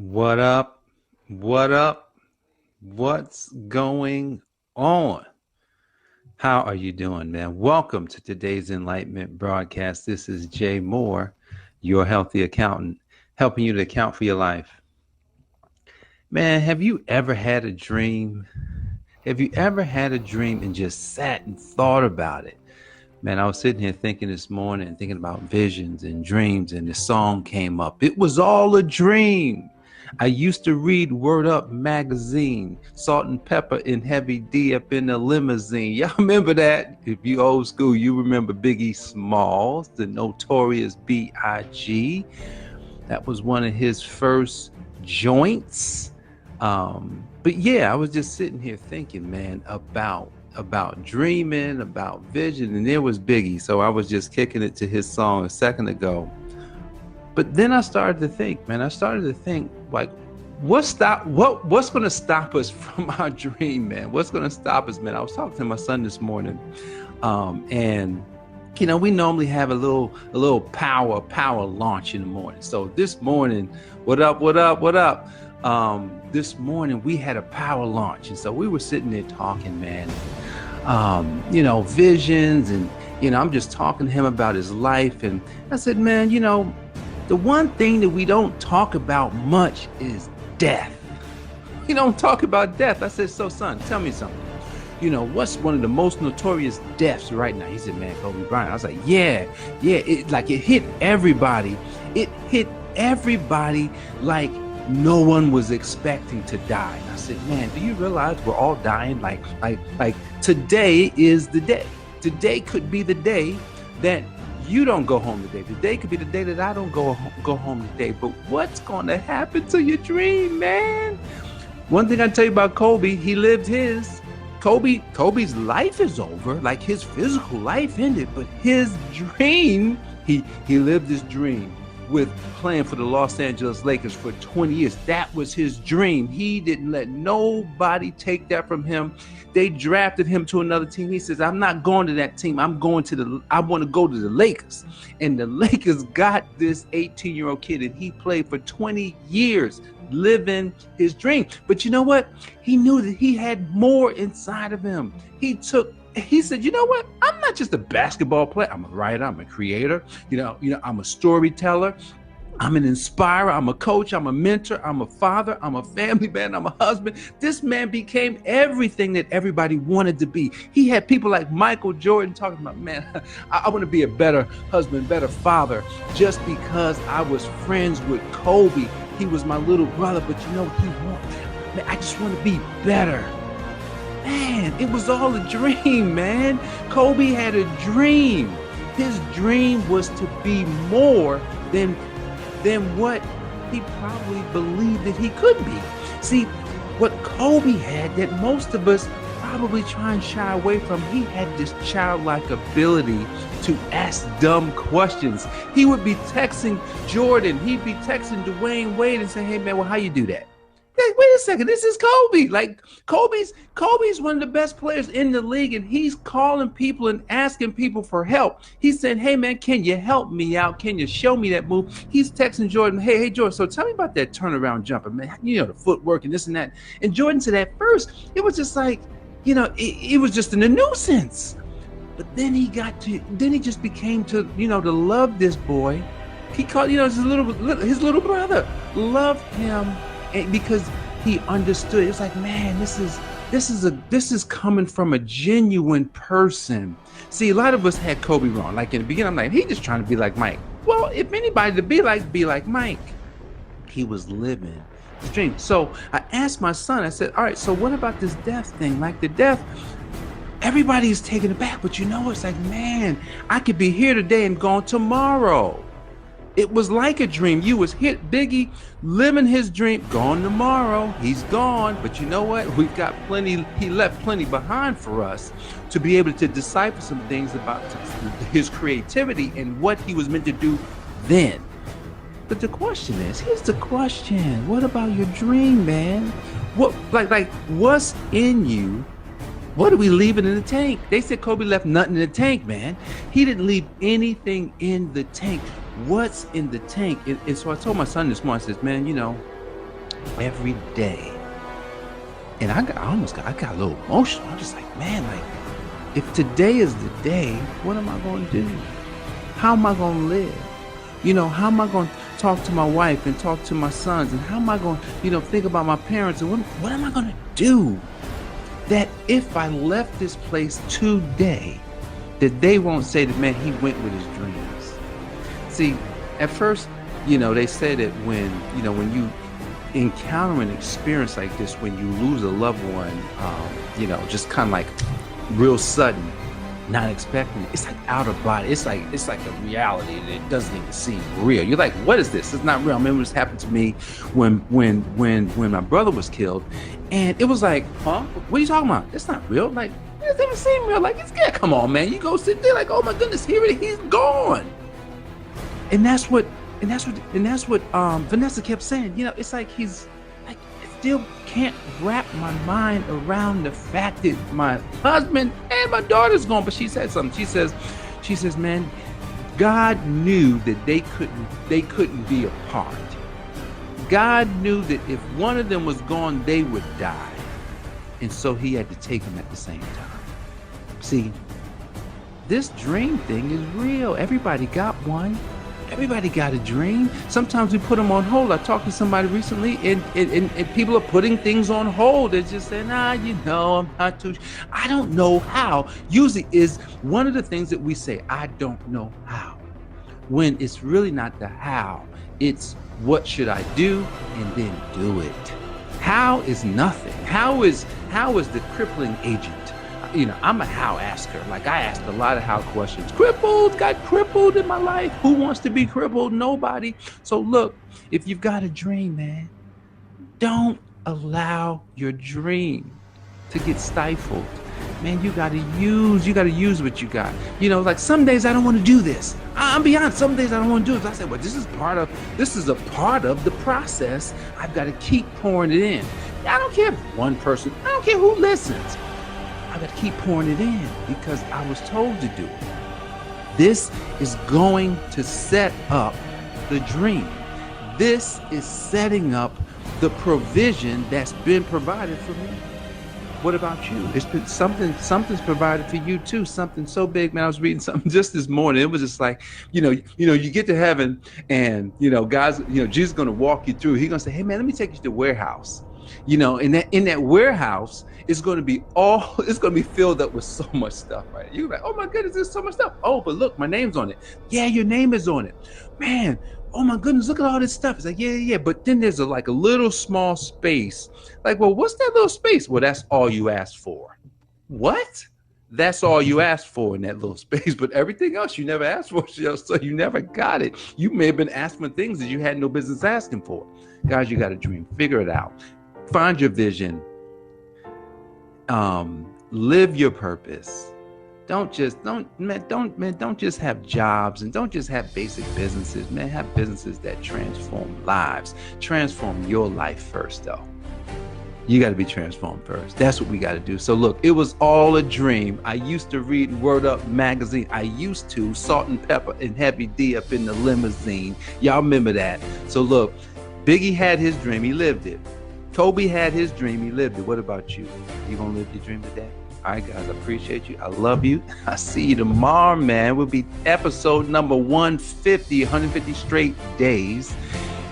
What up? What up? What's going on? How are you doing, man? Welcome to today's Enlightenment broadcast. This is Jay Moore, your healthy accountant, helping you to account for your life. Man, have you ever had a dream? Have you ever had a dream and just sat and thought about it? Man, I was sitting here thinking this morning, thinking about visions and dreams, and the song came up. It was all a dream. I used to read Word Up magazine, Salt and Pepper and Heavy D up in the limousine. Y'all remember that? If you old school, you remember Biggie Smalls, the notorious B.I.G. That was one of his first joints. But yeah, I was just sitting here thinking, man, about dreaming, about vision, and there was Biggie. So I was just kicking it to his song a second ago. But then I started to think, like, what's going to stop us from our dream, man? What's going to stop us, man? I was talking to my son this morning, and we normally have a little power launch in the morning. So this morning, what up? This morning we had a power launch, and so we were sitting there talking, man. Visions, and I'm just talking to him about his life, and I said, man, the one thing that we don't talk about much is death. We don't talk about death. I said, so son, tell me something. What's one of the most notorious deaths right now? He said, man, Kobe Bryant. I was like, yeah, it hit everybody. It hit everybody like no one was expecting to die. And I said, man, do you realize we're all dying? Like today is the day. Today could be the day that you don't go home today. Today could be the day that I don't go home today. But what's going to happen to your dream, man? One thing I tell you about Kobe, he lived his. Kobe's life is over. Like, his physical life ended, but his dream, he lived his dream with playing for the Los Angeles Lakers for 20 years. That was his dream. He didn't let nobody take that from him. They drafted him to another team. He says, I'm not going to that team. I want to go to the Lakers. And the Lakers got this 18-year-old kid, and he played for 20 years, living his dream. But you know what? He knew that he had more inside of him. He said, you know what? I'm not just a basketball player. I'm a writer. I'm a creator. I'm a storyteller. I'm an inspirer. I'm a coach. I'm a mentor. I'm a father. I'm a family man. I'm a husband. This man became everything that everybody wanted to be. He had people like Michael Jordan talking about, man, I want to be a better husband, better father, just because I was friends with Kobe. He was my little brother, but man, I just want to be better. Man, it was all a dream, man. Kobe had a dream. His dream was to be more than what he probably believed that he could be. See, what Kobe had that most of us probably try and shy away from, he had this childlike ability to ask dumb questions. He would be texting Jordan, he'd be texting Dwayne Wade and saying, hey man, well, how you do that? Wait a second, this is Kobe. Like, Kobe's one of the best players in the league, and he's calling people and asking people for help. He's saying, hey man, can you help me out? Can you show me that move? He's texting Jordan, hey Jordan, so tell me about that turnaround jumper, man. The footwork and this and that. And Jordan said at first, it was just like, it was just a nuisance. But then he just became to love this boy. He called, his little brother, loved him. Because he understood. It's like, man, this is coming from a genuine person. See, a lot of us had Kobe wrong. Like, in the beginning, I'm like, he just trying to be like Mike. Well, if anybody to be like Mike. He was living his dream. So I asked my son, I said, all right, so what about this death thing? Like, the death, everybody's taking it back, but it's like, man, I could be here today and gone tomorrow. It was like a dream. You was hit. Biggie living his dream, gone tomorrow. He's gone. But you know what? We've got plenty. He left plenty behind for us to be able to decipher some things about his creativity and what he was meant to do then. But the question is, here's the question. What about your dream, man? What, like what's in you? What are we leaving in the tank? They said Kobe left nothing in the tank, man. He didn't leave anything in the tank. What's in the tank? And so I told my son this morning, I says, man, every day. And I got a little emotional. I'm just like, man, like, if today is the day, what am I going to do? How am I going to live? How am I going to talk to my wife and talk to my sons? And how am I going to, think about my parents? And what am I going to do that if I left this place today, that they won't say that, man, he went with his dreams? See, at first, they say that when you encounter an experience like this, when you lose a loved one, just kind of like real sudden, not expecting it, it's like out of body. It's like a reality that doesn't even seem real. You're like, what is this? It's not real. I remember this happened to me when my brother was killed, and it was like, huh? What are you talking about? It's not real. Like, it doesn't even seem real. Like, it's good. Come on, man. You go sit there like, oh my goodness, he's gone. And that's what Vanessa kept saying. It's like he's like, I still can't wrap my mind around the fact that my husband and my daughter's gone. But she said something. She says, man, God knew that they couldn't be apart. God knew that if one of them was gone, they would die. And so he had to take them at the same time. See, this dream thing is real. Everybody got one. Everybody got a dream. Sometimes we put them on hold. I talked to somebody recently, and people are putting things on hold. They're just saying, I'm not too. I don't know how. Usually is one of the things that we say, I don't know how. When it's really not the how. It's what should I do, and then do it. How is nothing. How is the crippling agent? I'm a how asker. Like, I asked a lot of how questions. Got crippled in my life. Who wants to be crippled? Nobody. So look, if you've got a dream, man, don't allow your dream to get stifled. Man, you gotta use what you got. Like, some days I don't want to do this. I'm beyond. Some days I don't want to do this. I said, well, this is a part of the process. I've got to keep pouring it in. I don't care if one person, I don't care who listens. I got to keep pouring it in because I was told to do it. This is going to set up the dream. This is setting up the provision that's been provided for me. What about you? It's been something's provided for you too. Something so big, man. I was reading something just this morning. It was just like, you get to heaven and, God's, Jesus is going to walk you through. He's going to say, hey man, let me take you to the warehouse. In that warehouse, it's going to be filled up with so much stuff, right? You're like, oh my goodness, there's so much stuff. Oh, but look, my name's on it. Yeah, your name is on it. Man, oh my goodness, look at all this stuff. It's like, yeah. But then there's a little small space. Like, well, what's that little space? Well, that's all you asked for. What? That's all you asked for in that little space. But everything else you never asked for, so you never got it. You may have been asking for things that you had no business asking for. Guys, you got a dream. Figure it out. Find your vision. Live your purpose. Don't just have jobs and don't just have basic businesses, man. Have businesses that transform lives. Transform your life first, though. You got to be transformed first. That's what we got to do. So look, it was all a dream. I used to read Word Up magazine. I used to Salt and Pepper and Heavy D up in the limousine. Y'all remember that? So look, Biggie had his dream. He lived it. Kobe had his dream. He lived it. What about you? You gonna live your dream today? All right, guys, I appreciate you. I love you. I'll see you tomorrow, man. We'll be episode number 150 straight days.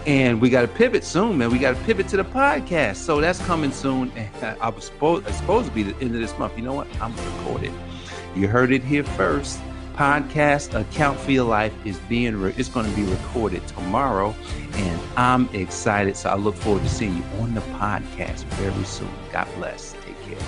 And we got to pivot soon, man. We got to pivot to the podcast. So that's coming soon. And it's supposed to be the end of this month. You know what? I'm going to record it. You heard it here first. Podcast Account for Your Life is it's going to be recorded tomorrow, and I'm excited. So I look forward to seeing you on the podcast very soon. God bless. Take care.